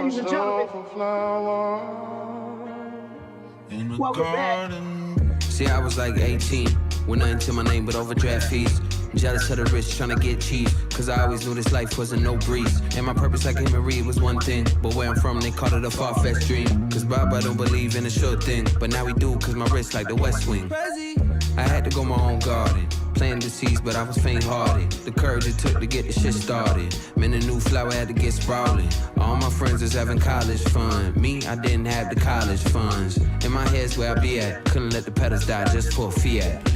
ladies and gentlemen. Welcome back. See, I was like 18, with nothing to my name but overdraft fees. Jealous of the rich tryna get cheese, cause I always knew this life wasn't no breeze. And my purpose, like him and Reed, was one thing, but where I'm from, they call it a far-fetched dream. Cause Baba don't believe in a sure thing, but now we do, cause my wrist like the West Wing. I had to go my own garden, playing deceased, but I was faint-hearted. The courage it took to get the shit started. Man, the new flower had to get sprouting. All my friends was having college fun. Me, I didn't have the college funds. In my head's where I be at. Couldn't let the pedals die just for a fiat.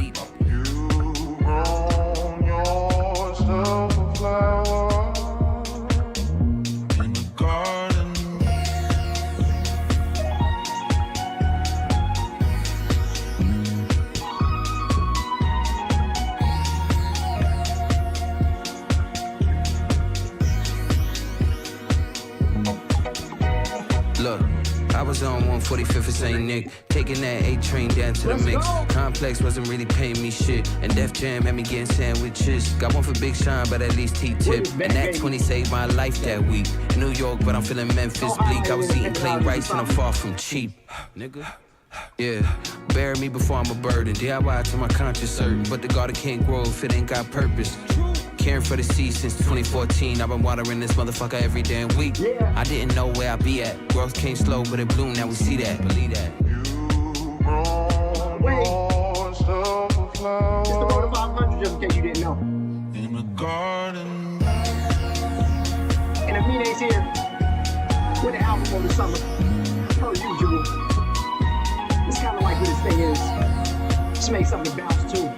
Look, I was on 145th at St. Nick, taking that 8 train down to the mix. Complex wasn't really paying me shit, and Def Jam had me getting sandwiches. Got one for Big Sean, but at least T-tip. And that 20 saved my life that week. New York, but I'm feeling Memphis bleak. I was eating plain rice and I'm far from cheap. Nigga. Yeah, bury me before I'm a burden. DIY to my conscience certain, but the garden can't grow if it ain't got purpose. Caring for the seeds since 2014. I've been watering this motherfucker every damn week. I didn't know where I'd be at. Growth came slow, but it bloomed. Now we see that. Believe that. Wait. It's the Road to 500, just in case you didn't know. In the garden. And Amine's here with the album for the summer. Per usual. It's kind of like what this thing is. Just make something bounce too.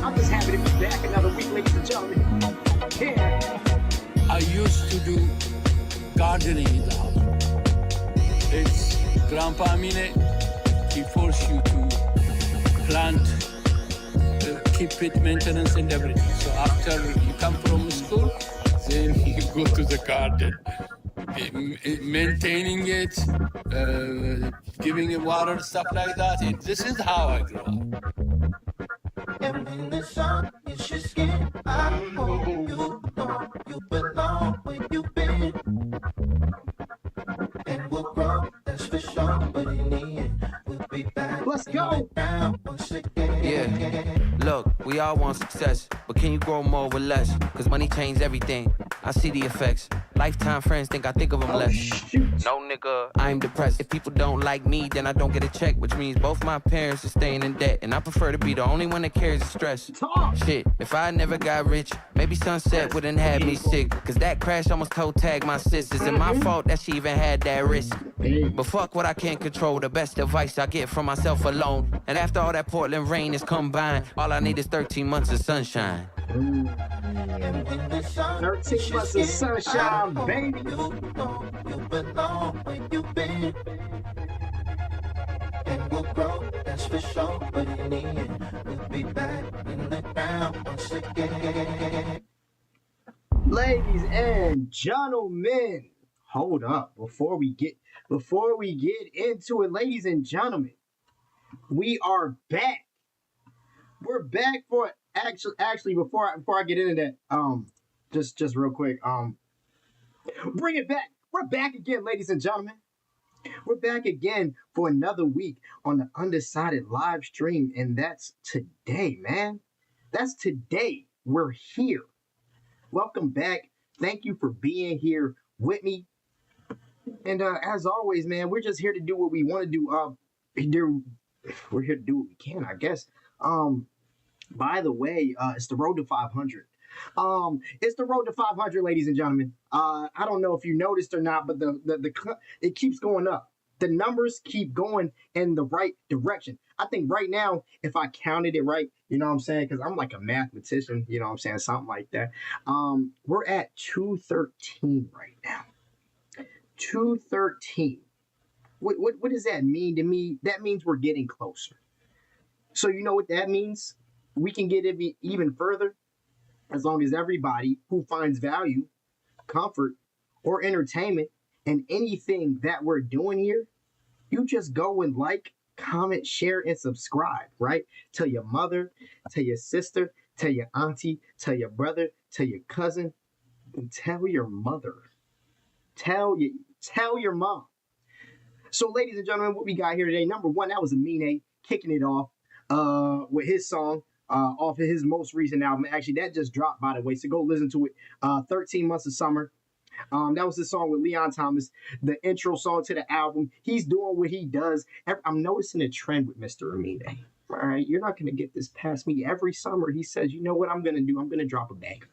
I'm just happy to be back another week, ladies and gentlemen. Yeah. I used to do gardening in the house. It's Grandpa Amine, he forced you to plant, keep it, maintenance and everything. So after you come from school, then you go to the garden. Maintaining it, giving it water, stuff like that. This is how I grew up. And when the sun hits your skin, I hope you know you belong where you've been. And we'll grow, that's for sure. But in the end, we'll be back. Let's go. Once again. Yeah. Look, we all want success, but can you grow more with less? Cause money changed everything. I see the effects. Lifetime friends think I think of them less. No nigga, I'm depressed. If people don't like me, then I don't get a check, which means both my parents are staying in debt. And I prefer to be the only one that carries the stress. Shit, if I never got rich, maybe Sunset wouldn't have me sick. Cause that crash almost toe tagged my sisters. And my fault that she even had that risk. But fuck what I can't control. The best advice I get from myself alone. And after all that Portland rain is combined, all I need is 13 months of sunshine. 13 months of sunshine, baby. You belong where you've been. And we'll grow, that's for sure. But in the end, we'll be back in the ground once again. Ladies and gentlemen, hold up. Before we get into it, ladies and gentlemen, we are back. We're back for actually before I get into that, just real quick, bring it back. We're back again, ladies and gentlemen. We're back again for another week on the Undecided live stream, and that's today, man. That's today. We're here. Welcome back. Thank you for being here with me. And as always, man, we're just here to do what we want to do. We're here to do what we can, I guess. By the way, it's the road to 500. It's the road to 500, ladies and gentlemen. I don't know if you noticed or not, but it keeps going up. The numbers keep going in the right direction. I think right now, if I counted it right, you know what I'm saying? Because I'm like a mathematician, you know what I'm saying? Something like that. We're at 213 right now. 213. What does that mean to me? That means we're getting closer. So you know what that means? We can get it even further as long as everybody who finds value, comfort, or entertainment in anything that we're doing here, you just go and like, comment, share, and subscribe, right? Tell your mother, tell your sister, tell your auntie, tell your brother, tell your cousin, and tell your mother. Tell Tell your mom. So, ladies and gentlemen, what we got here today, number one, that was Amine kicking it off with his song off of his most recent album. Actually, that just dropped, by the way, so go listen to it. 13 Months of Summer. That was the song with Leon Thomas, the intro song to the album. He's doing what he does. I'm noticing a trend with Mr. Amine. All right, you're not going to get this past me. Every summer, he says, you know what I'm going to do? I'm going to drop a banger.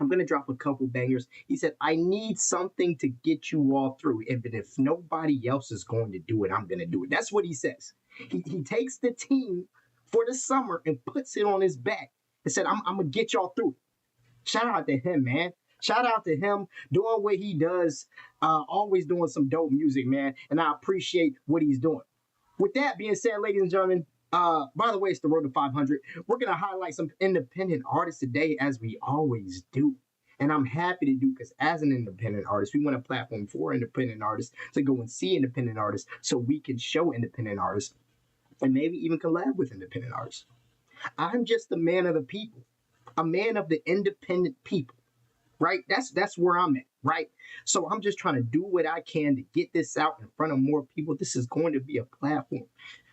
I'm going to drop a couple bangers. He said, I need something to get you all through. And if nobody else is going to do it, I'm going to do it. That's what he says. He takes the team for the summer and puts it on his back and said, I'm going to get y'all through it. Shout out to him, man. Shout out to him doing what he does, always doing some dope music, man. And I appreciate what he's doing. With that being said, ladies and gentlemen, by the way, it's the road to 500. We're going to highlight some independent artists today, as we always do. And I'm happy to do, because as an independent artist, we want a platform for independent artists to go and see independent artists so we can show independent artists and maybe even collab with independent artists. I'm just a man of the people, a man of the independent people, right? That's where I'm at, right? So I'm just trying to do what I can to get this out in front of more people. This is going to be a platform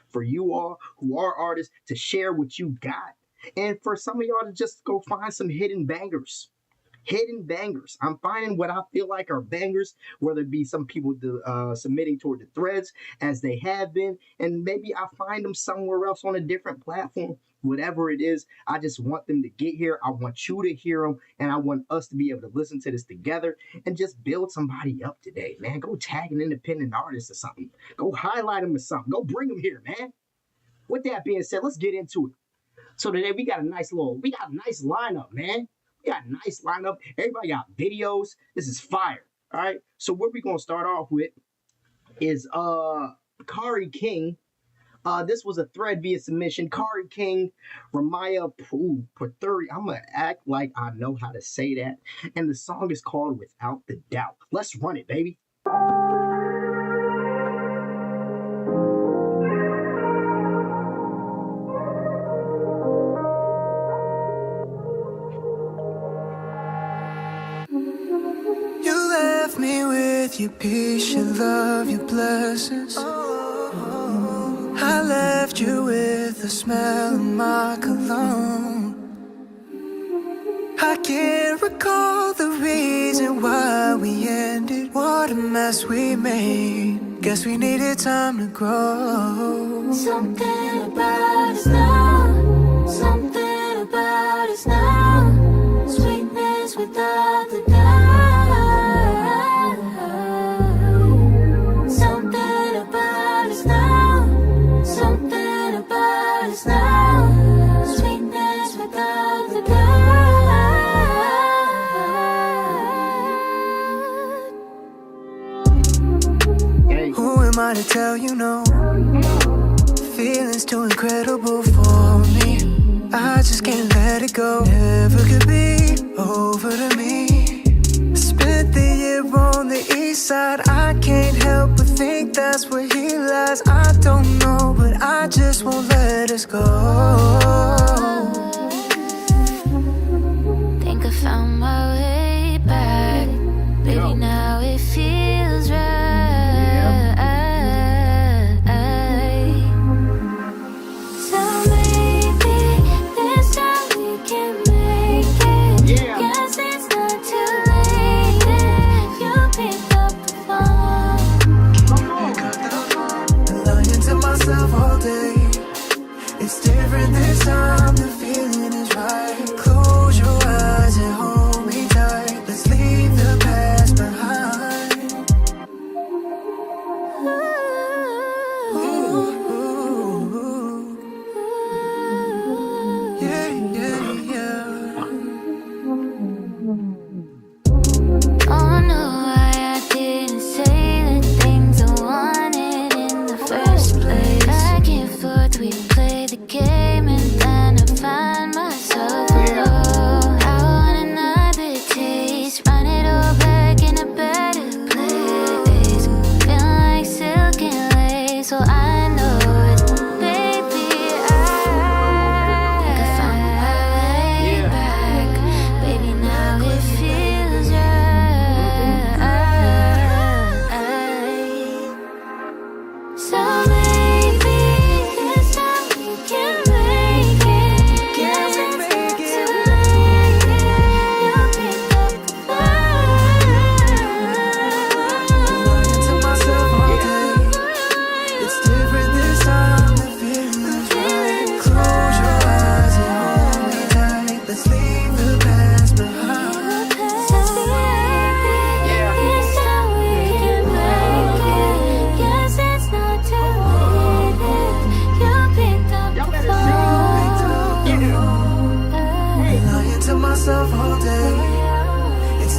for you all who are artists to share what you got. And for some of y'all to just go find some hidden bangers. Hidden bangers. I'm finding what I feel like are bangers, whether it be some people submitting toward the threads as they have been, and maybe I find them somewhere else on a different platform. Whatever it is, I just want them to get here. I want you to hear them, and I want us to be able to listen to this together and just build somebody up today, man. Go tag an independent artist or something. Go highlight them or something. Go bring them here, man. With that being said, let's get into it. So today we got a nice lineup, man. We got a nice lineup. Everybody got videos. This is fire. All right. So what we're gonna start off with is Khari King. This was a thread via submission. Khari King, Ramaya Puturi. I'm gonna act like I know how to say that. And the song is called Without the Doubt. Let's run it, baby. Me with your peace, your love, your blessings. I left you with the smell of my cologne. I can't recall the reason why we ended. What a mess we made. Guess we needed time to grow. Something about us now. Something about us now. Sweetness without the doubt. To tell you no, feelings too incredible for me. I just can't let it go. Never could be over to me. Spent the year on the east side. I can't help but think that's where he lies. I don't know, but I just won't let us go. Think I found my way back. Baby, now it feels right. It's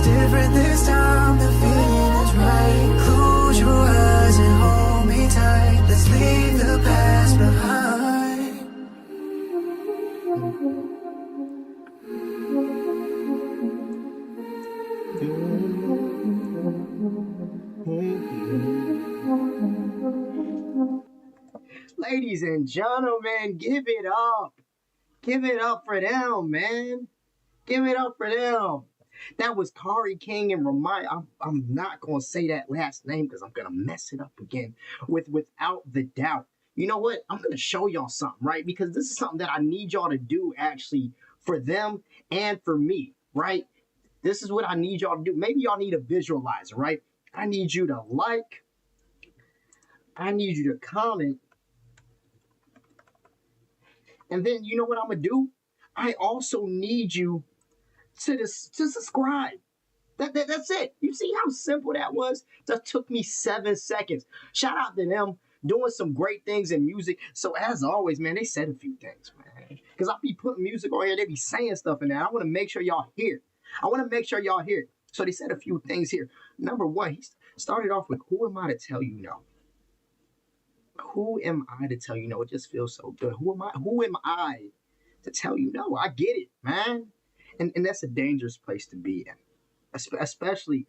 different this time, the feeling is right. Close your eyes and hold me tight. Let's leave the past behind. Ladies and gentlemen, give it up. Give it up for them, man. Give it up for them. That was Khari King and Ramaya. I'm not going to say that last name because I'm going to mess it up again. Without the doubt. You know what? I'm going to show y'all something, right? Because this is something that I need y'all to do actually for them and for me, right? This is what I need y'all to do. Maybe y'all need a visualizer, right? I need you to like. I need you to comment. And then you know what I'm going to do? I also need you to subscribe. That's it. You see how simple that was? That took me 7 seconds. Shout out to them doing some great things in music. So as always, man, they said a few things, man. Because I be putting music on here. They be saying stuff in there. I want to make sure y'all hear it. I want to make sure y'all hear it. So they said a few things here. Number one, he started off with, who am I to tell you no? Who am I to tell you no? It just feels so good. Who am I to tell you no? I get it, man. And that's a dangerous place to be in. Especially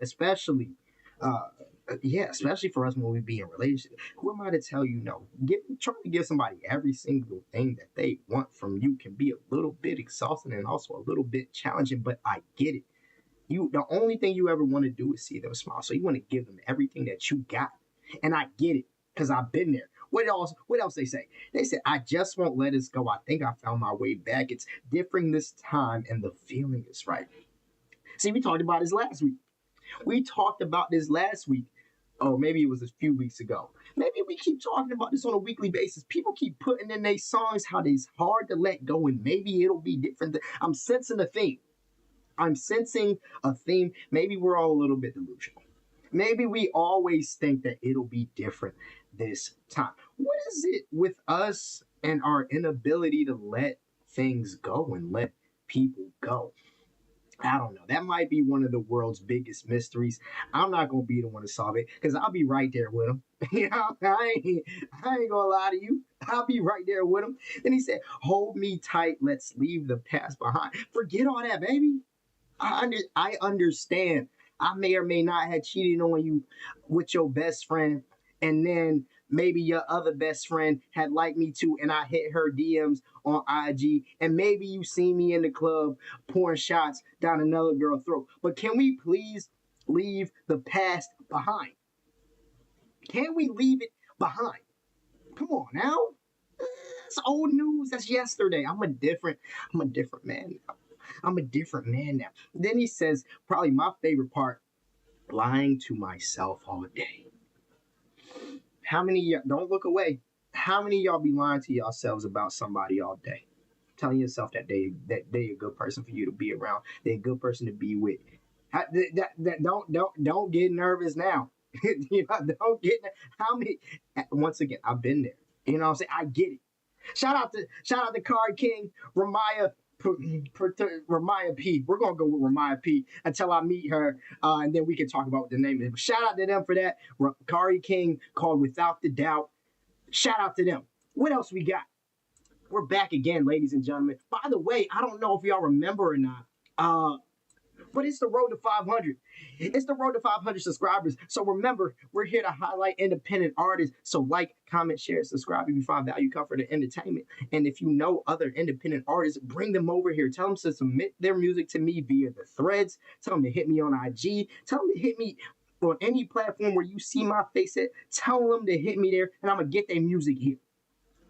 for us when we be in relationships. Who am I to tell you no? Trying to give somebody every single thing that they want from you can be a little bit exhausting and also a little bit challenging, but I get it. The only thing you ever want to do is see them smile. So you want to give them everything that you got. And I get it, because I've been there. What else they say? They said, I just won't let us go. I think I found my way back. It's different this time, and the feeling is right. See, we talked about this last week. Oh, maybe it was a few weeks ago. Maybe we keep talking about this on a weekly basis. People keep putting in their songs how it's hard to let go, and maybe it'll be different. I'm sensing a theme. Maybe we're all a little bit delusional. Maybe we always think that it'll be different this time. What is it with us and our inability to let things go and let people go? I don't know. That might be one of the world's biggest mysteries. I'm not going to be the one to solve it because I'll be right there with him. You know, I ain't going to lie to you. I'll be right there with him. Then he said, hold me tight. Let's leave the past behind. Forget all that, baby. I understand. I may or may not have cheated on you with your best friend, and then maybe your other best friend had liked me too, and I hit her DMs on IG, and maybe you see me in the club pouring shots down another girl's throat. But can we please leave the past behind? Can we leave it behind? Come on now. It's old news. That's yesterday. I'm a different man now. I'm a different man now. Then he says, probably my favorite part, lying to myself all day. How many of y'all, don't look away. How many of y'all be lying to yourselves about somebody all day? Telling yourself that they a good person for you to be around. They're a good person to be with. Don't get nervous now. You know, don't get, how many, once again, I've been there. You know what I'm saying? I get it. Shout out to Khari King, Ramaya P. We're gonna go with Ramaya P until I meet her, and then we can talk about what the name is. But shout out to them for that. Khari King called Without the Doubt. Shout out to them. What else we got? We're back again, ladies and gentlemen. By the way, I don't know if y'all remember or not, but it's the road to 500. It's the road to 500 subscribers. So remember, we're here to highlight independent artists. So like, comment, share, subscribe if you find value, comfort, and entertainment. And if you know other independent artists, bring them over here. Tell them to submit their music to me via the threads. Tell them to hit me on IG. Tell them to hit me on any platform where you see my face at. Tell them to hit me there, and I'm going to get their music here.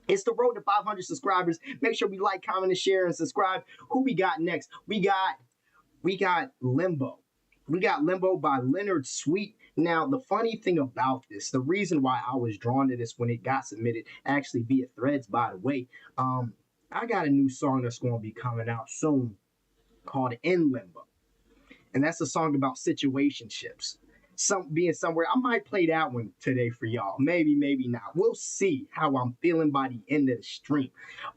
It's the road to 500 subscribers. Make sure we like, comment, and share, and subscribe. Who we got next? We got Limbo. We got Limbo by Leonard Sweet. Now, the funny thing about this, the reason why I was drawn to this when it got submitted, actually via threads, by the way, I got a new song that's going to be coming out soon called In Limbo. And that's a song about situationships. Being somewhere. I might play that one today for y'all. Maybe, maybe not. We'll see how I'm feeling by the end of the stream.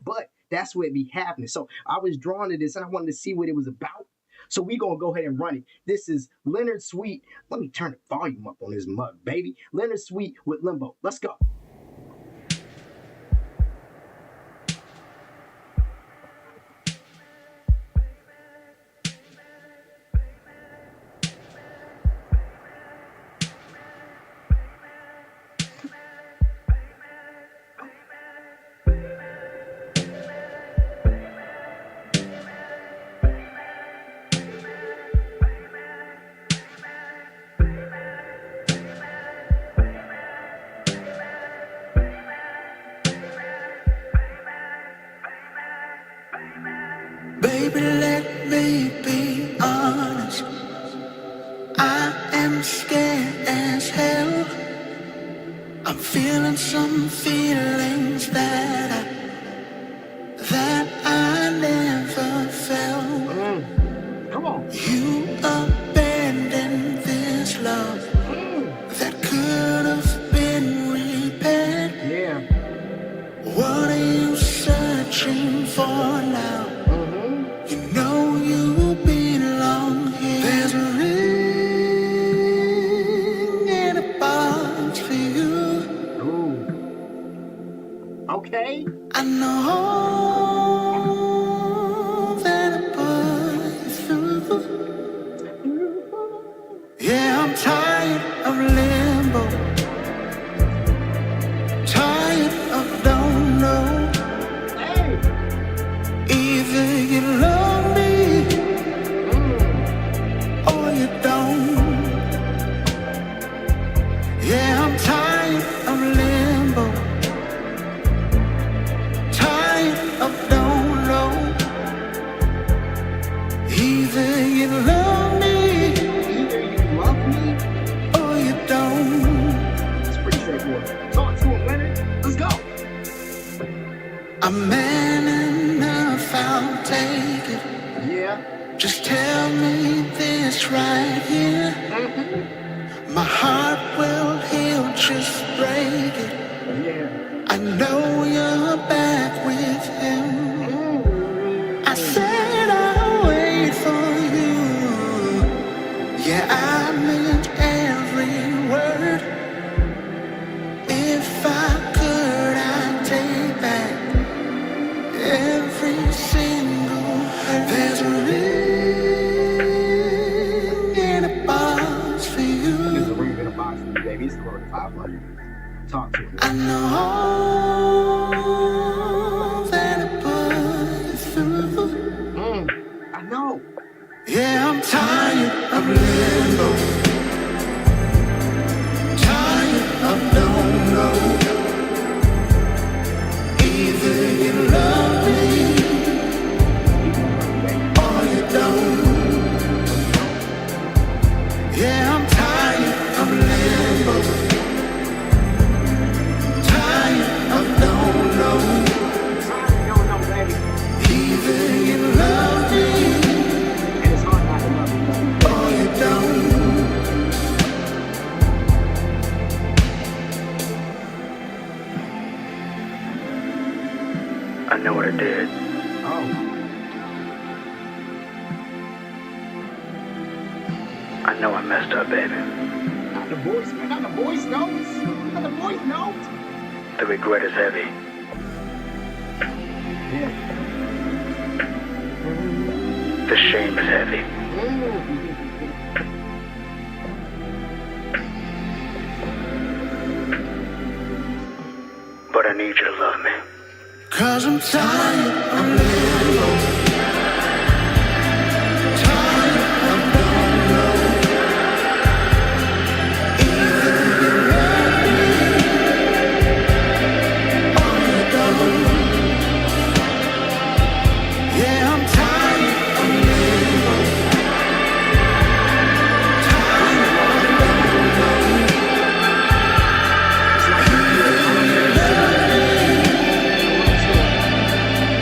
But that's what be happening. So I was drawn to this and I wanted to see what it was about. So we gonna go ahead and run it. This is Leonard Sweet. Let me turn the volume up on this mug, baby. Leonard Sweet with Limbo. Let's go. Baby, let me be honest. I am scared as hell. I'm feeling some feelings that I never felt. Come on. You abandoned this love that could have been repaired. Yeah. What are you searching for now? You know you belong here. There's a ring in a box for you. Ooh. Okay. I know that I put you through. Yeah, I'm tired of limbo. Tired of don't know. Hey. Either you love me or you don't. Yeah, I'm tired of limbo. Tired of don't know. Either you love me or you don't. It's pretty straightforward. Talk to him, Leonard. Let's go. I'm man enough, I'll take it. Yeah. Just tell me this right here. My heart will heal, just break it. Yeah. I know you're back with him. I said I'll wait for you. Yeah, I meant every word. If I could, I'd take back every single hurt. There's a ring in a box for you. There's a ring in a box for you, baby. It's called 500. Talk to him. I know that I put you through. I know. Yeah, I'm tired of limbo. Tired of don't know. Either you love me or you don't. Yeah, I'm tired of limbo. Tired of don't know. Don't know, baby. Either you love me And it's hard not to love you. or you don't. I know what I did. Oh. I know I messed up, baby. Not the voice, man. Not the voice notes. Not the voice notes. The regret is heavy. Yeah. The shame is heavy. But I need you to love me. 'Cause I'm tired of limbo. Tired of don't know. Either you love me or you don't. Yeah, I'm tired of limbo. Tired of don't know. Either you love me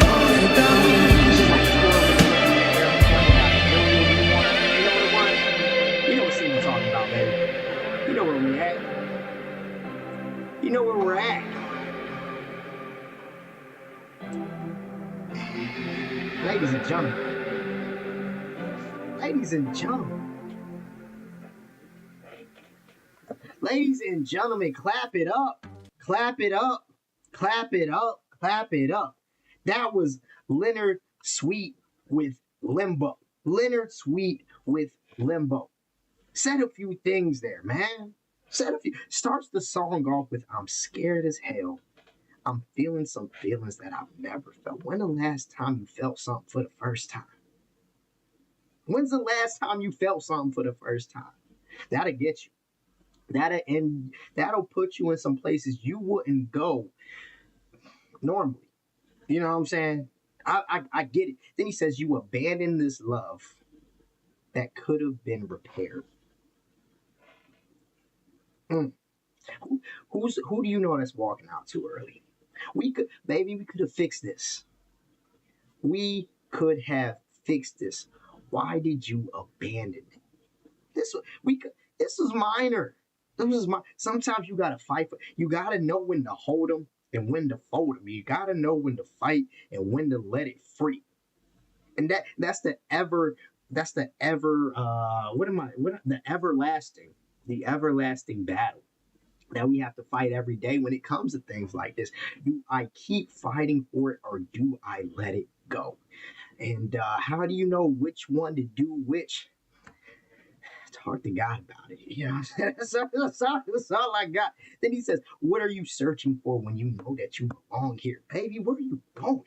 or you don't. You know what scene I'm talking about, baby. You know where we at. You know where we're at. Ladies and gentlemen. Ladies and gentlemen, clap it up. Clap it up. Clap it up. Clap it up. That was Leonard Sweet with Limbo. Leonard Sweet with Limbo. Said a few things there, man. Starts the song off with, I'm scared as hell. I'm feeling some feelings that I've never felt. When the last time you felt something for the first time? When's the last time you felt something for the first time? That'll get you. That'll put you in some places you wouldn't go normally. You know what I'm saying? I get it. Then he says, you abandoned this love that could have been repaired. Who do you know that's walking out too early? We could have fixed this. We could have fixed this. Why did you abandon it? This was minor. Sometimes you gotta fight for. You gotta know when to hold them and when to fold them. You gotta know when to fight and when to let it free. And that's the everlasting battle that we have to fight every day when it comes to things like this. Do I keep fighting for it, or do I let it go? And how do you know which one to do which? Talk to God about it. You know, that's all I got. Then he says, what are you searching for when you know that you belong here? Baby, where are you going?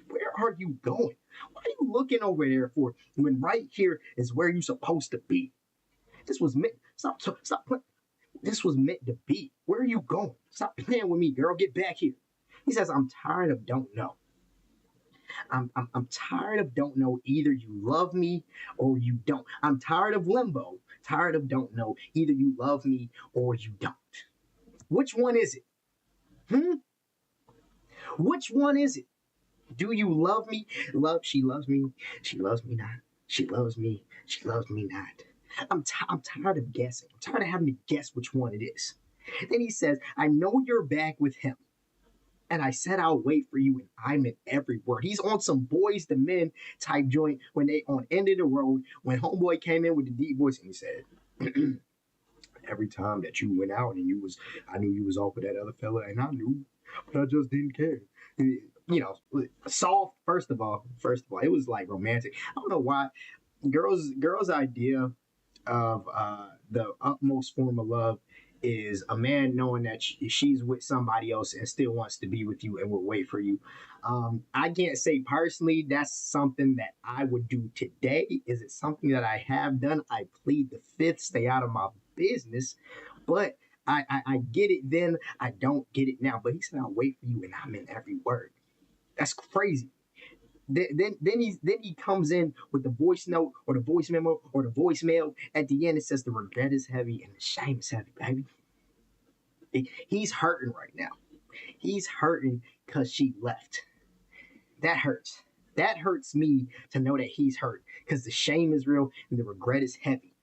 Where are you going? What are you looking over there for when right here is where you're supposed to be? This was meant. Stop playing. This was meant to be. Where are you going? Stop playing with me, girl. Get back here. He says, I'm tired of don't know. I'm tired of don't know. Either you love me or you don't. I'm tired of limbo. Tired of don't know. Either you love me or you don't. Which one is it? Which one is it? Do you love me? She loves me. She loves me not. She loves me. She loves me not. I'm tired of guessing. I'm tired of having to guess which one it is. Then he says, I know you're back with him. And I said I'll wait for you, and I'm in every word. He's on some Boys to Men type joint when they on End of the Road, when homeboy came in with the deep voice and he said, every time that you went out and I knew you was off with that other fella, and I knew, but I just didn't care. You know, soft, first of all, it was like romantic. I don't know why girls' idea of the utmost form of love is a man knowing that she's with somebody else and still wants to be with you and will wait for you. I can't say personally that's something that I would do today. Is it something that I have done? I plead the fifth, stay out of my business. But I get it then, I don't get it now. But he said, I'll wait for you, and I'm in every word. That's crazy. Then he comes in with the voice note or the voice memo or the voicemail. At the end, it says the regret is heavy and the shame is heavy, baby. He's hurting right now. He's hurting because she left. That hurts. That hurts me to know that he's hurt because the shame is real and the regret is heavy.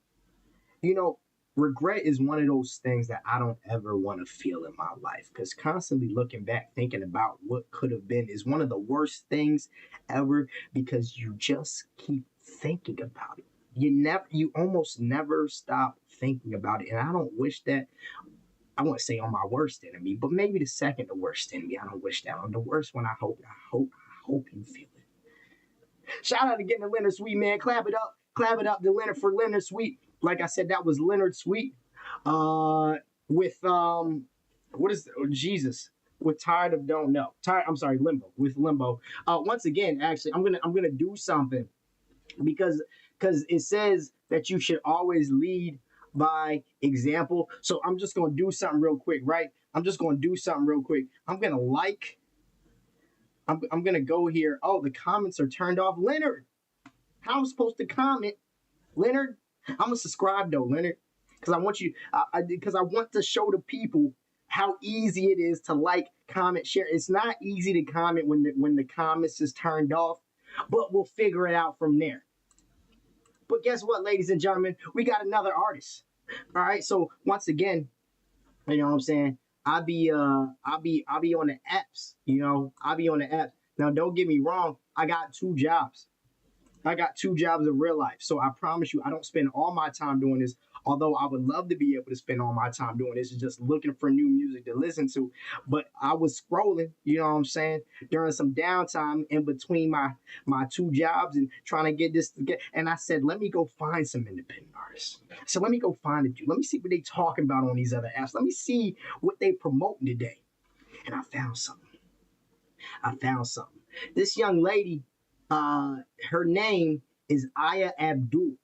You know, regret is one of those things that I don't ever want to feel in my life, because constantly looking back, thinking about what could have been is one of the worst things ever, because you just keep thinking about it. You almost never stop thinking about it. And I don't wish that, I won't say on my worst enemy, but maybe the second to worst enemy. I don't wish that on the worst one. I hope you feel it. Shout out again to Leonard Sweet, man. Clap it up to Leonard for Leonard Sweet. Like I said, that was Leonard Sweet with with Tired of Don't Know. Limbo, with Limbo. Once again, actually, I'm gonna do something because it says that you should always lead by example. So I'm just gonna do something real quick, right? I'm gonna go here. Oh, the comments are turned off. Leonard, how am I supposed to comment? Leonard, I'm gonna subscribe though, Leonard, because I want you. Because I want to show the people how easy it is to like, comment, share. It's not easy to comment when the comments is turned off, but we'll figure it out from there. But guess what, ladies and gentlemen, we got another artist. All right, so once again, you know what I'm saying? I'll be on the apps. You know, I'll be on the apps. Now, don't get me wrong. I got 2 jobs. I got 2 jobs in real life. So I promise you, I don't spend all my time doing this. Although I would love to be able to spend all my time doing this and just looking for new music to listen to. But I was scrolling, you know what I'm saying, during some downtime in between my 2 jobs and trying to get this together. And I said, let me go find some independent artists. So let me go find it. Let me see what they talking about on these other apps. Let me see what they promoting today. And I found something. This young lady, her name is Ayah Abudl.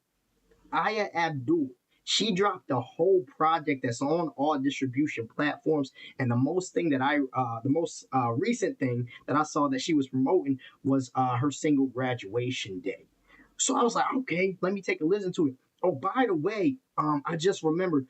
Ayah Abudl. She dropped a whole project that's on all distribution platforms. And the most recent thing that I saw that she was promoting was her single Graduation Day. So I was like, okay, let me take a listen to it. Oh, by the way, I just remembered,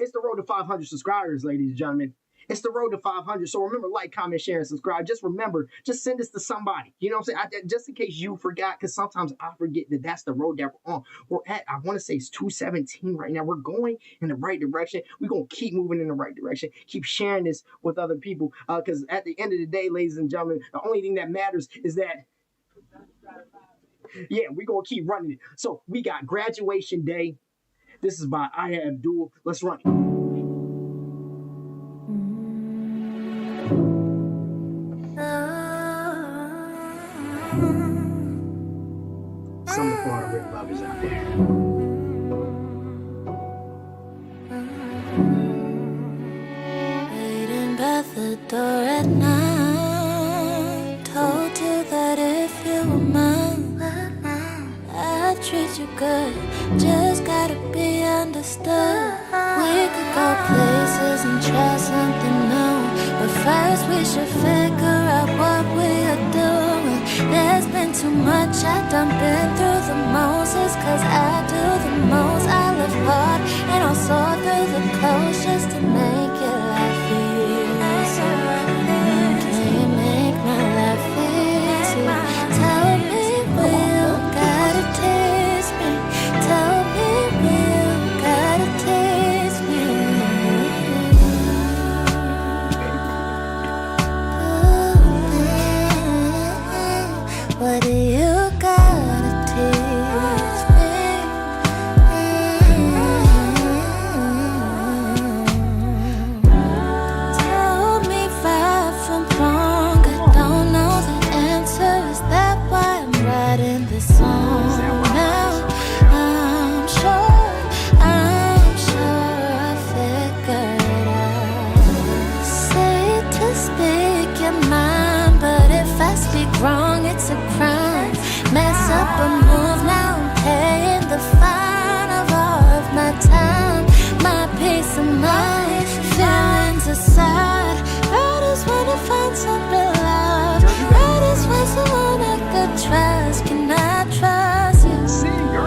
it's the road to 500 subscribers, ladies and gentlemen. It's the road to 500. So remember, like, comment, share, and subscribe. Just remember, just send this to somebody. You know what I'm saying? Just in case you forgot, because sometimes I forget that that's the road that we're on. We're at, I want to say it's 217 right now. We're going in the right direction. We're going to keep moving in the right direction. Keep sharing this with other people. Because at the end of the day, ladies and gentlemen, the only thing that matters is that, yeah, we're going to keep running it. So we got Graduation Day. This is by Ayah Abudl. Let's run it. Something for all the real lovers out there. Waiting by the door at night, told you that if you were mine, I'd treat you good, just gotta be understood. We could go places and try something new, but first we should figure out what we are doing. There's been too much, I done been through the Moses, cause I do the most. I live hard and I'll soar through the coast just to make your life easy. Can you make my life easy? Tell me you gotta tease me. Tell me you gotta tease me. What do you gotta teach me? Tell me if I'm wrong. I don't know the answer. Is that why I'm writing this song now? I'm sure I figured it out. Say to speak your mind, but if I speak wrong, it's a crime. Mess up a move, now I'm paying the fine of all of my time, my peace of mind, feelings aside. I just wanna find some real love. I just want someone I could trust. Can I trust you?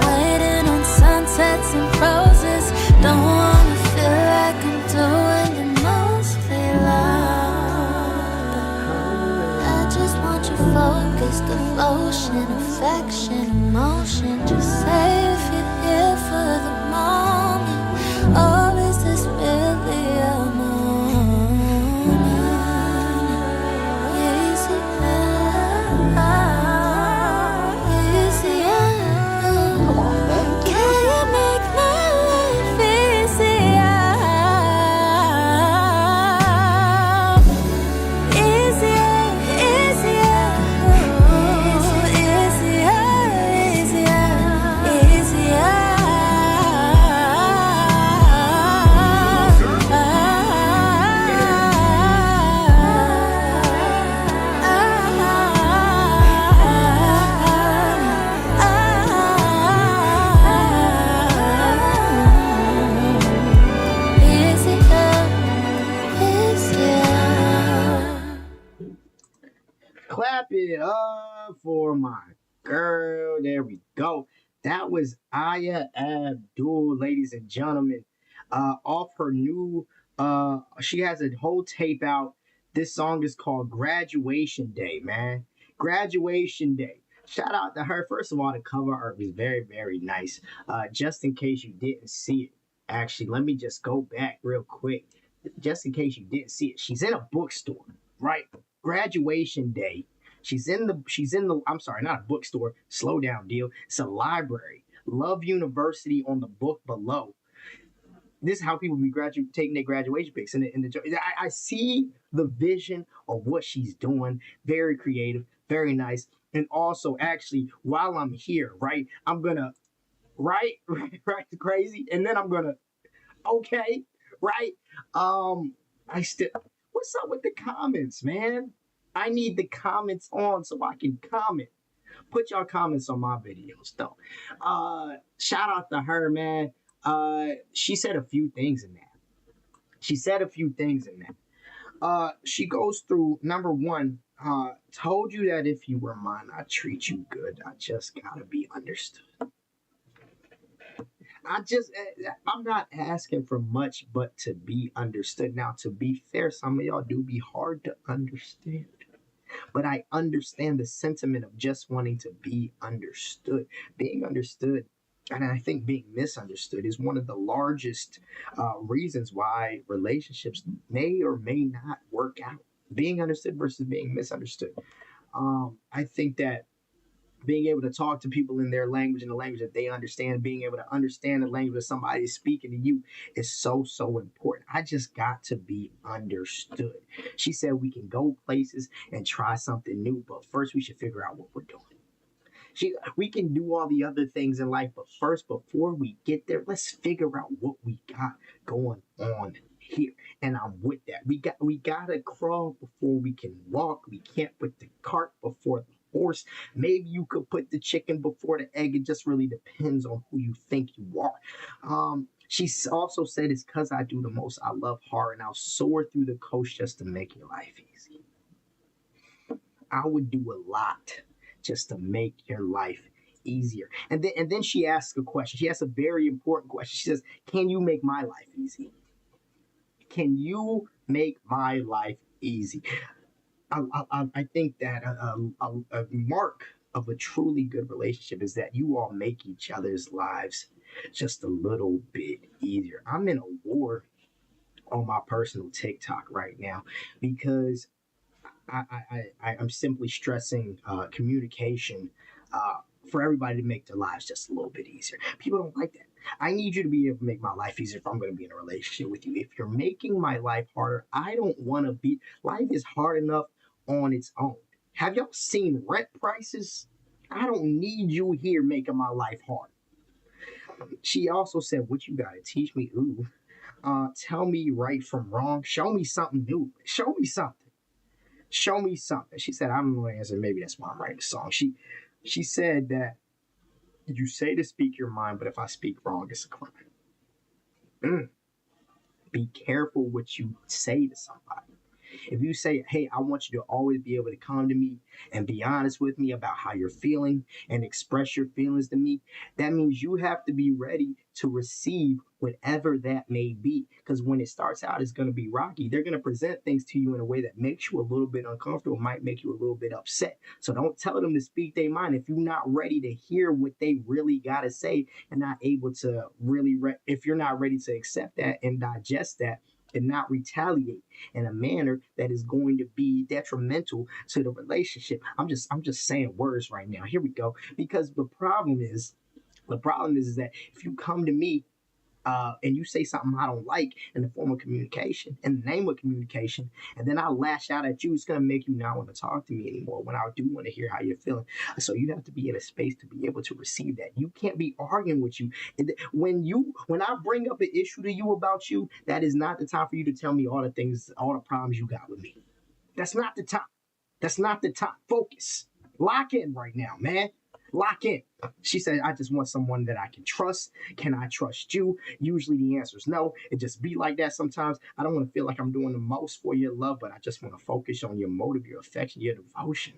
Waiting on sunsets and roses. Don't wanna feel like I'm doing the most they love. I just want your focus, devotion, affection, emotion. Just say if you're here for the moment, or is this really a moment? Easier. Can you make my life easier? Clap it up for my girl. There we go. That was Ayah Abudl, ladies and gentlemen. Off her new, she has a whole tape out. This song is called Graduation Day, man. Graduation Day. Shout out to her. First of all, the cover art was very, very nice. Just in case you didn't see it, actually, let me just go back real quick. Just in case you didn't see it, she's in a bookstore, right? Graduation Day. She's in the, I'm sorry, not a bookstore. Slow down, deal. It's a library. Love University on the book below. This is how people be taking their graduation pics. I see the vision of what she's doing. Very creative, very nice. And also, actually, while I'm here, right, I'm gonna, right, crazy, and then I'm gonna, okay, right. What's up with the comments, man? I need the comments on so I can comment. Put your comments on my videos, though. Shout out to her, man. She said a few things in that. She goes through, number one, told you that if you were mine, I'd treat you good. I just gotta be understood. I'm not asking for much, but to be understood. Now, to be fair, some of y'all do be hard to understand. But I understand the sentiment of just wanting to be understood. Being understood, and I think being misunderstood, is one of the largest reasons why relationships may or may not work out. Being understood versus being misunderstood. I think that being able to talk to people in their language, in the language that they understand, being able to understand the language that somebody is speaking to you is so, so important. I just got to be understood. She said we can go places and try something new, but first we should figure out what we're doing. We can do all the other things in life, but first, before we get there, let's figure out what we got going on here. And I'm with that. We gotta crawl before we can walk. We can't put the cart before the horse. Maybe you could put the chicken before the egg. It just really depends on who you think you are. She also said, it's because I do the most. I love hard, and I'll soar through the coast just to make your life easy. I would do a lot just to make your life easier. And then she asks a question. She asks a very important question. She says, can you make my life easy? Can you make my life easy? I think that a mark of a truly good relationship is that you all make each other's lives just a little bit easier. I'm in a war on my personal TikTok right now because I'm simply stressing communication for everybody to make their lives just a little bit easier. People don't like that. I need you to be able to make my life easier if I'm going to be in a relationship with you. If you're making my life harder, I don't want to be. Life is hard enough on its own. Have y'all seen rent prices? I don't need you here making my life hard. She also said, what you got to teach me? Tell me right from wrong. Show me something new. Show me something. She said, I don't know the answer. Maybe that's why I'm writing the song. She said that you say to speak your mind, but if I speak wrong, it's a crime. Be careful what you say to somebody. If you say, hey, I want you to always be able to come to me and be honest with me about how you're feeling and express your feelings to me, that means you have to be ready to receive whatever that may be. Because when it starts out, it's going to be rocky. They're going to present things to you in a way that makes you a little bit uncomfortable, might make you a little bit upset. So don't tell them to speak their mind if you're not ready to hear what they really got to say and not able to really, if you're not ready to accept that and digest that, and not retaliate in a manner that is going to be detrimental to the relationship. I'm just saying words right now. Here we go. Because the problem is that if you come to me and you say something I don't like in the form of communication, in the name of communication, and then I lash out at you, it's going to make you not want to talk to me anymore when I do want to hear how you're feeling. So you have to be in a space to be able to receive that. You can't be arguing with you. When I bring up an issue to you about you, that is not the time for you to tell me all the problems you got with me. That's not the time. Focus. Lock in right now, man. Lock in. She said, I just want someone that I can trust. Can I trust you? Usually the answer is no. It just be like that sometimes. I don't want to feel like I'm doing the most for your love, but I just want to focus on your motive, your affection, your devotion.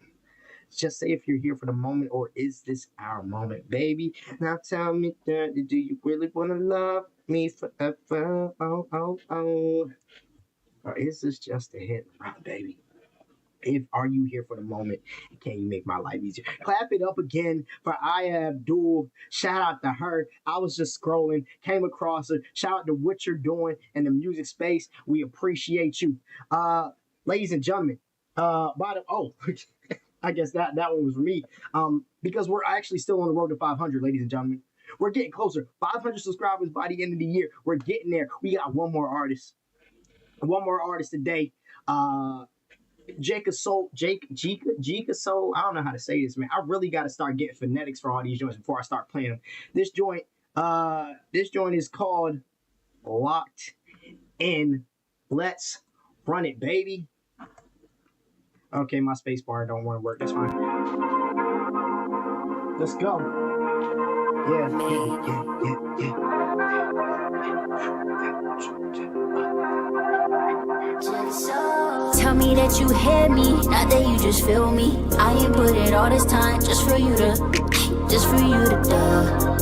Just say if you're here for the moment, or is this our moment, baby? Now tell me, do you really want to love me forever? Oh. Or is this just a hit and run, baby? Are you here for the moment? Can you make my life easier? Clap it up again for Ayah Abudl. Shout out to her. I was just scrolling, came across her. Shout out to what you're doing in the music space. We appreciate you. Ladies and gentlemen, I guess that one was for me. Because we're actually still on the road to 500, ladies and gentlemen. We're getting closer. 500 subscribers by the end of the year. We're getting there. We got one more artist. One more artist today. Jekasole. I don't know how to say this, man. I really got to start getting phonetics for all these joints before I start playing them. This joint is called Locked In. Let's run it, baby. Okay, my space bar don't want to work. That's fine. Let's go. Yeah. Tell me that you hear me, not that you just feel me. I ain't put it all this time just for you to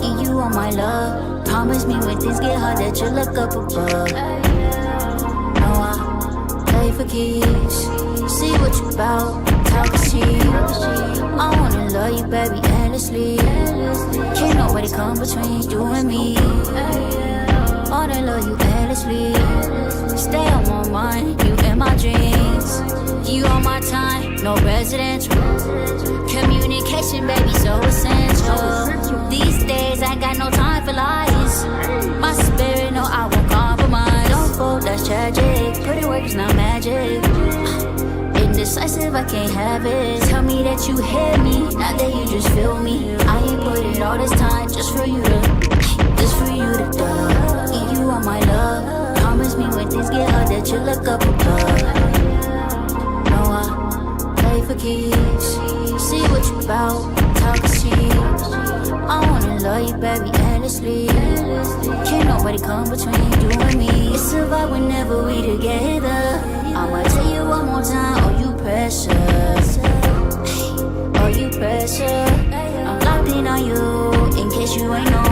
eat you on my love. Promise me when things get hard that you look up above. No, I play for keys. See what you about, talk cheap. I wanna love you, baby, endlessly. Can't nobody come between you and me. Wanna love you endlessly. Stay on my mind, you in my dreams. You on my time, no residential. Communication, baby, so essential. These days I got no time for lies. My spirit, no, I won't compromise. Don't fold, that's tragic. Pretty work is not magic. Indecisive, I can't have it. Tell me that you hear me, not that you just feel me. I ain't put it all this time just for you to eat you on my love. Promise me when things get hard that you look up above. No, I play for keeps. See what you about, talk cheap. I wanna love you, baby, endlessly. Can't nobody come between you and me. It's a vibe whenever we together. I'ma tell you one more time, oh you precious. Oh you precious. I'm locked in on you, in case you ain't know.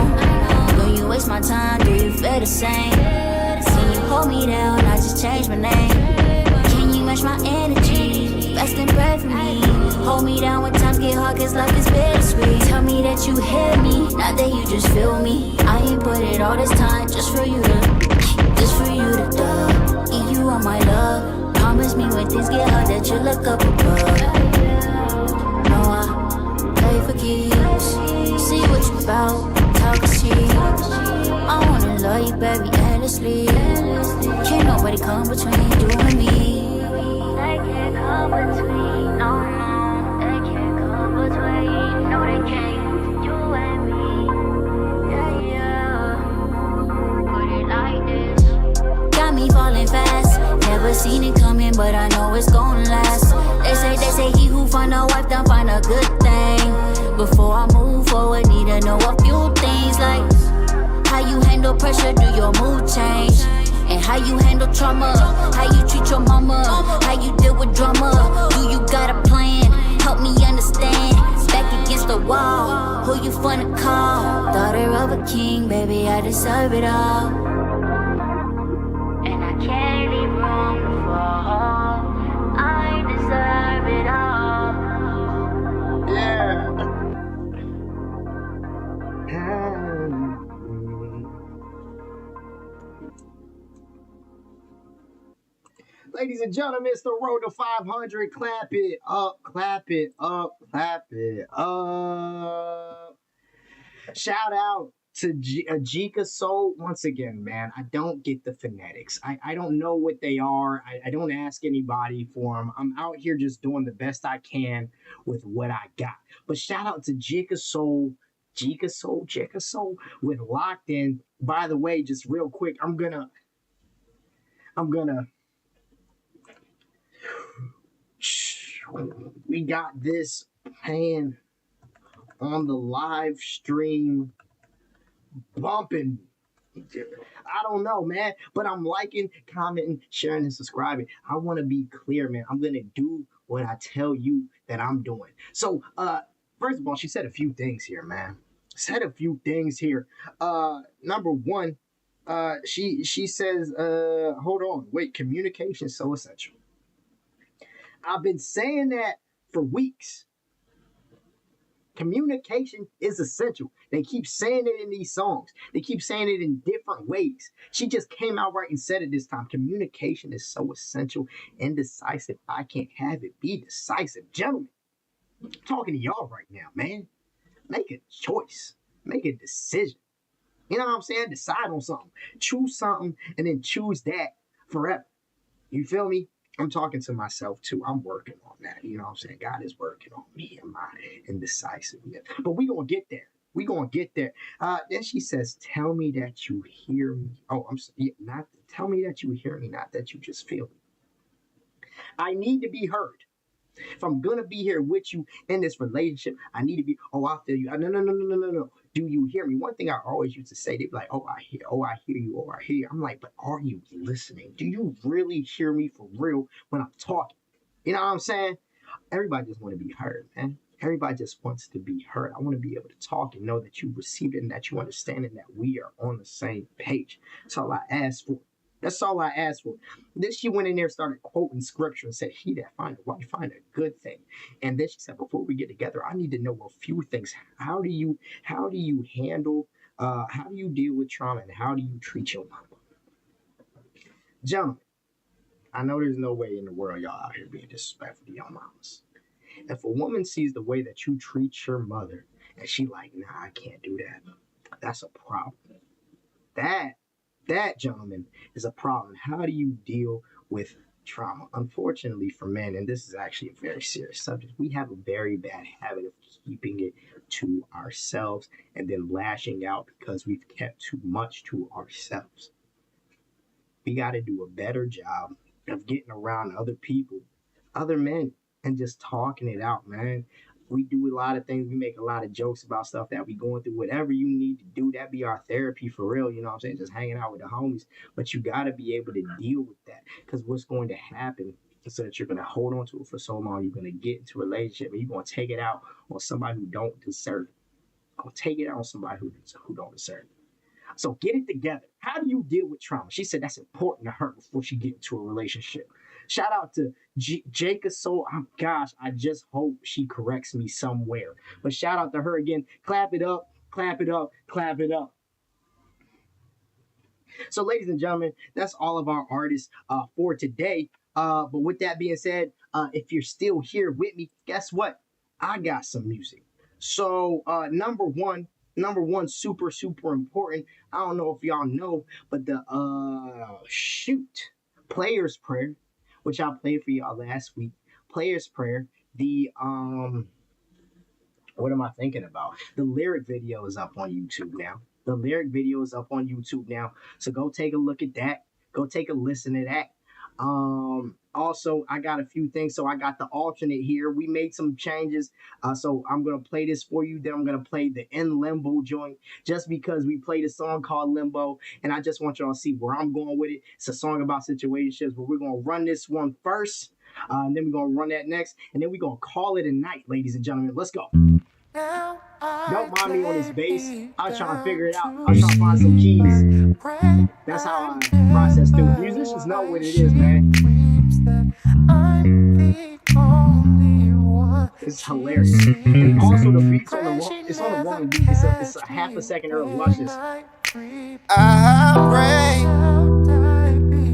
When you waste my time, do you feel the same? Can you hold me down, I just changed my name. Can you match my energy? Best and pray for me. Hold me down when times get hard, cause life is bittersweet. Tell me that you hear me, not that you just feel me. I ain't put it all this time just for you to eat you on my love. Promise me when things get hard that you look up above. No, I play for keeps. See what you about, talk cheap. I wanna love you, baby, endlessly. Can't nobody come between you and me. They can't come between, no, they can't come between. No, they can't, you and me. Yeah, put it like this. Got me falling fast. Never seen it coming, but I know it's gon' last. They say he who find a wife done find a good thing. Before I move forward, need to know a few things like how you handle pressure, do your mood change? And how you handle trauma, how you treat your mama, how you deal with drama. Do you got a plan? Help me understand. Back against the wall, who you finna call? Daughter of a king, baby, I deserve it all. And I can't leave room to fall. I deserve it all. Yeah. Ladies and gentlemen, it's the road to 500. Clap it up, clap it up, clap it up. Shout out to Jekasole. Once again, man, I don't get the phonetics. I don't know what they are. I don't ask anybody for them. I'm out here just doing the best I can with what I got. But shout out to Jekasole with Locked In. By the way, just real quick, I'm gonna we got this playing on the live stream, bumping. I don't know, man, but I'm liking, commenting, sharing, and subscribing. I want to be clear, man. I'm gonna do what I tell you that I'm doing. So, first of all, she said a few things here, man. Number one, she says, hold on, wait, communication is so essential. I've been saying that for weeks. Communication is essential. They keep saying it in these songs. They keep saying it in different ways. She just came out right and said it this time. Communication is so essential. Indecisive. I can't have it. Be decisive. Gentlemen, I'm talking to y'all right now, man. Make a choice. Make a decision. You know what I'm saying? Decide on something. Choose something and then choose that forever. You feel me? I'm talking to myself too. I'm working on that. You know what I'm saying? God is working on me and my indecisiveness. But we gonna get there. We gonna get there. Then she says, "Tell me that you hear me." Oh, not tell me that you hear me, not that you just feel me. I need to be heard. If I'm gonna be here with you in this relationship, I need to be. Oh, I feel you. No. Do you hear me? One thing I always used to say, they'd be like, "Oh, I hear you. Oh, I hear you." I'm like, but are you listening? Do you really hear me for real when I'm talking? You know what I'm saying? Everybody just want to be heard, man. Everybody just wants to be heard. I want to be able to talk and know that you received it and that you understand it and that we are on the same page. That's all I ask for. That's all I asked for. Then she went in there, started quoting scripture and said, "He that findeth a wife find a good thing." And then she said, "Before we get together, I need to know a few things. How do you handle, how do you deal with trauma and how do you treat your mama?" Gentlemen, I know there's no way in the world y'all out here being disrespectful to your mamas. If a woman sees the way that you treat your mother and she like, "Nah, I can't do that," that's a problem. That, gentlemen, is a problem. How do you deal with trauma? Unfortunately for men, and this is actually a very serious subject, we have a very bad habit of keeping it to ourselves and then lashing out because we've kept too much to ourselves. We got to do a better job of getting around other people, other men, and just talking it out, man. We do a lot of things. We make a lot of jokes about stuff that we going through. Whatever you need to do, that be our therapy for real. You know what I'm saying? Just hanging out with the homies. But you got to be able to deal with that, because what's going to happen is that you're going to hold on to it for so long. You're going to get into a relationship and you're going to take it out on somebody who don't deserve it. Go take it out on somebody who don't deserve it. So get it together. How do you deal with trauma? She said that's important to her before she get into a relationship. Shout out to Jekasole. Oh, gosh, I just hope she corrects me somewhere. But shout out to her again. Clap it up, clap it up, clap it up. So, ladies and gentlemen, that's all of our artists for today. But with that being said, if you're still here with me, guess what? I got some music. So, number one, super important. I don't know if y'all know, but the Player's Prayer, which I played for y'all last week. Player's Prayer. The what am I thinking about? The lyric video is up on YouTube now. So go take a look at that. Go take a listen to that. Also, I got a few things. So I got the alternate here. We made some changes. So I'm going to play this for you. Then I'm going to play the In Limbo joint, just because we played a song called Limbo. And I just want y'all to see where I'm going with it. It's a song about situationships, but we're going to run this one first. And then we're going to run that next. And then we're going to call it a night, ladies and gentlemen. Let's go. Don't mind me on this bass. I was trying to figure it out. I was trying to find some keys. That's how I process through. Musicians know what it is, man. It's hilarious. And also the beats on the wrong beat. It's a half a second early. Watch this.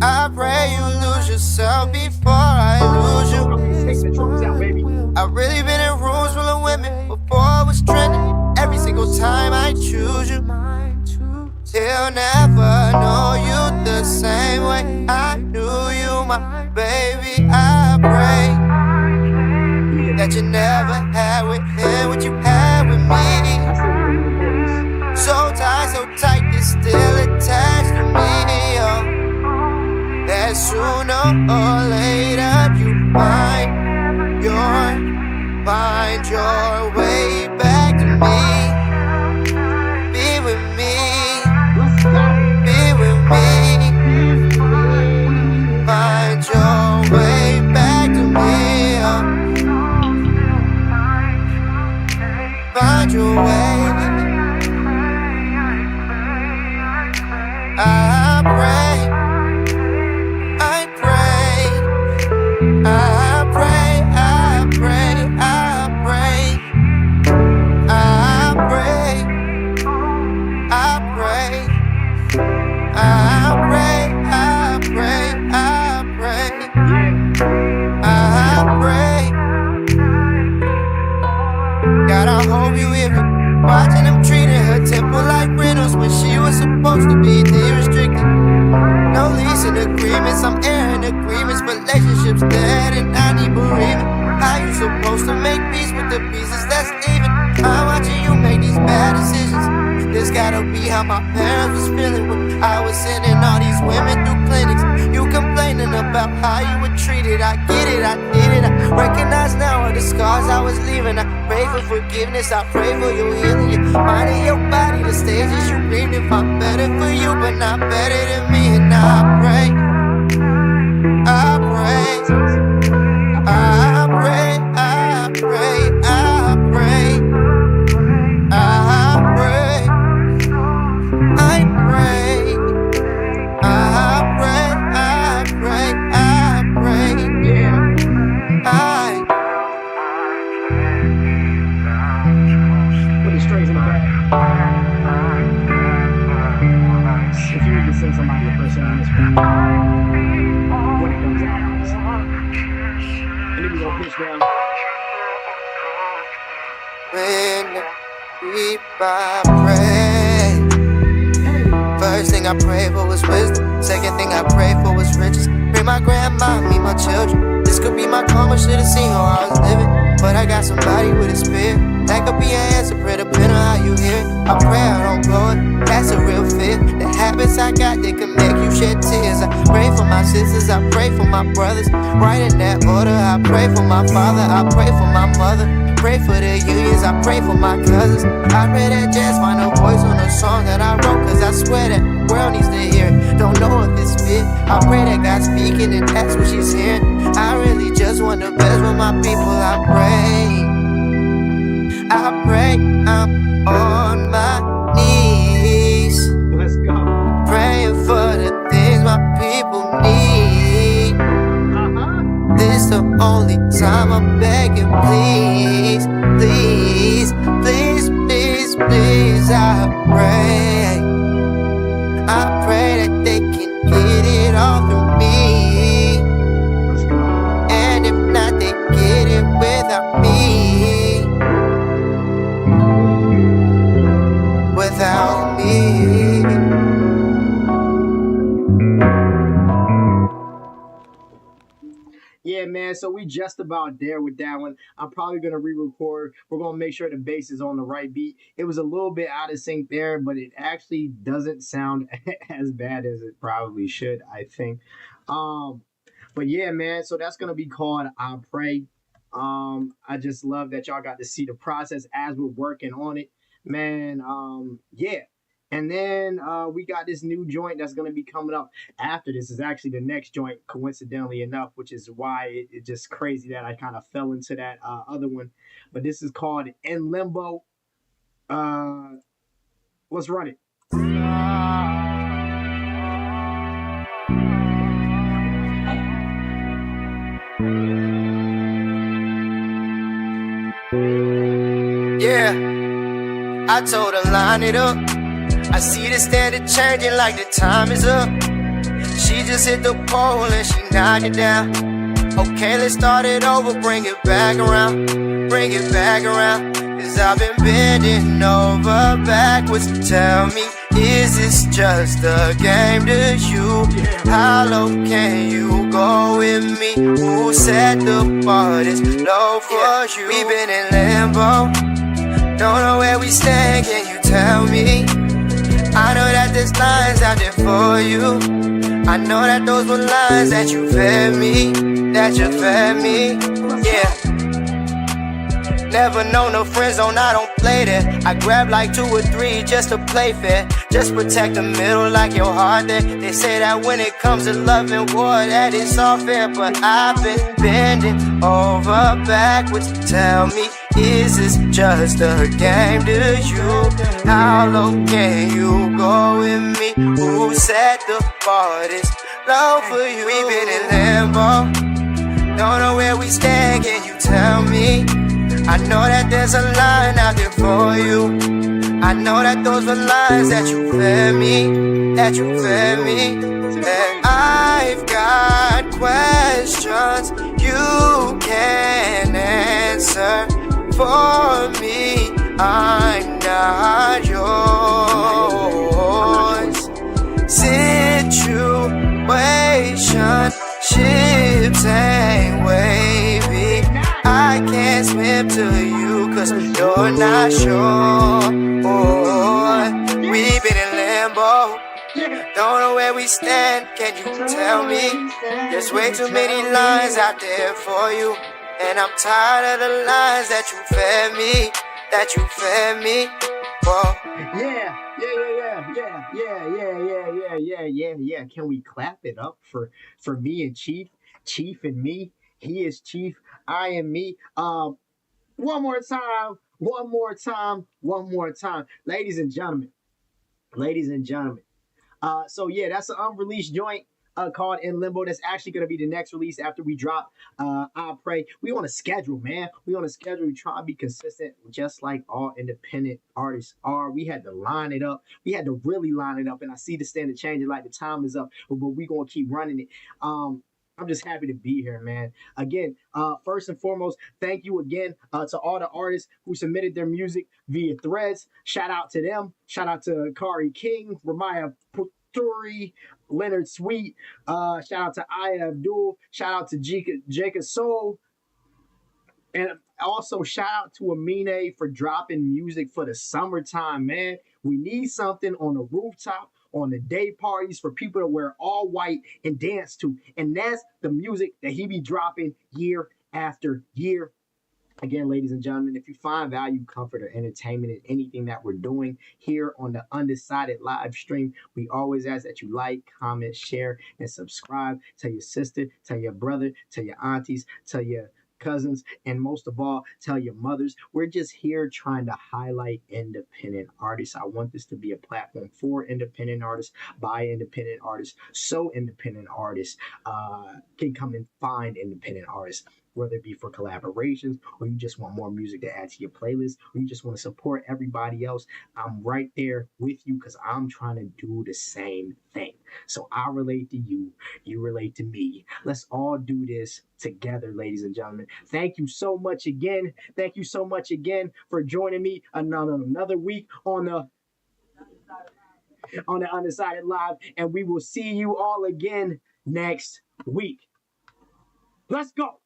I pray you lose yourself before I lose you. Take the drums out, baby. I've really been in rooms full of women before it was trending. Every single time I choose you, till never know you the same way I knew you, my baby. I pray that you never had with him what you had with me. So tight, you're still attached to me, oh. That sooner or later you find your way back to me. Be with me, be with me. Find your way back to me, oh. Find your way. I pray, supposed to be de-restricted. No leasing agreements, I'm airing agreements. Relationships dead and I need bereavement. How you supposed to make peace with the pieces that's leaving? I'm watching you make these bad decisions. This gotta be how my parents was feeling when I was sending all these women through clinics. You complaining about how you were treated. I get it, I did it. I recognize now all the scars I was leaving. I pray for forgiveness, I pray for your healing. Your mind and your body, the stages you breathe. If I'm better for you, but not better than me. And I pray, I pray, I pray, I pray, I pray, I pray, I pray, I pray, I pray, I pray, I Put the strings in the back. If you need to send somebody a person on this one, when it comes out, and then we gonna pitch down. when I pray. First thing I prayed for was wisdom. Second thing I prayed for was riches. Pray my grandma, me, my children. This could be my karma, should've seen how I was living. But I got somebody with a spirit. That could be an answer, pray depending on how you hear it. I pray I don't blow it, that's a real fear. The habits I got, they can make you shed tears. I pray for my sisters, I pray for my brothers. Right in that order, I pray for my father, I pray for my mother. Pray for the unions, I pray for my cousins. I pray that Jazz find a voice on a song that I wrote, cause I swear that world needs to hear it. Don't know if it's fit, I pray that God's speaking and that's what she's hearing. I really just want the best with my people, I pray. I pray I'm on my knees. Let's go. Praying for the things my people need. This the only time I'm begging, please, please, please, please, please. I pray that they can get it all through me. And if not, they get it without me. Without me. Yeah, man, so we just about there with that one. I'm probably going to re-record. We're going to make sure the bass is on the right beat. It was a little bit out of sync there, but it actually doesn't sound as bad as it probably should, I think. But yeah, man, so that's going to be called I Pray. I just love that y'all got to see the process as we're working on it. Man, yeah. And then we got this new joint that's going to be coming up after this. Is actually the next joint, coincidentally enough, which is why it's just crazy that I kind of fell into that other one. But this is called In Limbo. Let's run it. Yeah, I told her line it up. I see the standard changing like the time is up. She just hit the pole and she knocked it down. Okay, let's start it over, bring it back around. Bring it back around. Cause I've been bending over backwards. Tell me, is this just a game to you? How low can you go with me? Who set the bar this low for you? We've been in limbo, don't know where we stand, can you tell me? I know that there's lines out there for you. I know that those were lines that you fed me, that you fed me, yeah. Never known no friend zone, I don't play that. I grab like 2 or 3 just to play fair. Just protect the middle like your heart there. They say that when it comes to love and war, that it's all fair. But I've been bending over backwards. Tell me, is this just a game to you? How low can you go with me? Who set the bar this low for you? We've been in limbo, don't know where we stand, can you tell me? I know that there's a line out there for you. I know that those were lines that you fed me, that you fed me. And I've got questions you can answer for me. I'm not yours. but not sure. We've been in limbo. Don't know where we stand, can you tell me? There's way too many lines out there for you, and I'm tired of the lines that you fed me, Whoa. Yeah. Can we clap it up for me and Chief? Chief and me. He is Chief. I am me. One more time. Ladies and gentlemen. So yeah, that's an unreleased joint called In Limbo. That's actually going to be the next release after we drop I Pray. We on a schedule, man. We try to be consistent, just like all independent artists are. We had to line it up. We had to really line it up. And I see the standard changing, like the time is up, but we going to keep running it. I'm just happy to be here, man. Again, first and foremost, thank you again to all the artists who submitted their music via threads. Shout out to them. Shout out to Khari King, Ramaya Puturi, Leonard Sweet. Shout out to Ayah Abudl. Shout out to Jekasole. And also shout out to Amine for dropping music for the summertime, man. We need something on the rooftop, on the day parties for people to wear all white and dance to. And that's the music that he be dropping year after year. Again, ladies and gentlemen, if you find value, comfort, or entertainment in anything that we're doing here on the Undecided live stream, we always ask that you like, comment, share, and subscribe. Tell your sister, tell your brother, tell your aunties, tell your cousins, and most of all, tell your mothers. We're just here trying to highlight independent artists. I want this to be a platform for independent artists, by independent artists, so independent artists can come and find independent artists, whether it be for collaborations, or you just want more music to add to your playlist, or you just want to support everybody else. I'm right there with you because I'm trying to do the same thing. So I relate to you, you relate to me. Let's all do this together, ladies and gentlemen. Thank you so much again. Thank you so much again for joining me another week on the Undecided Live, and we will see you all again next week. Let's go.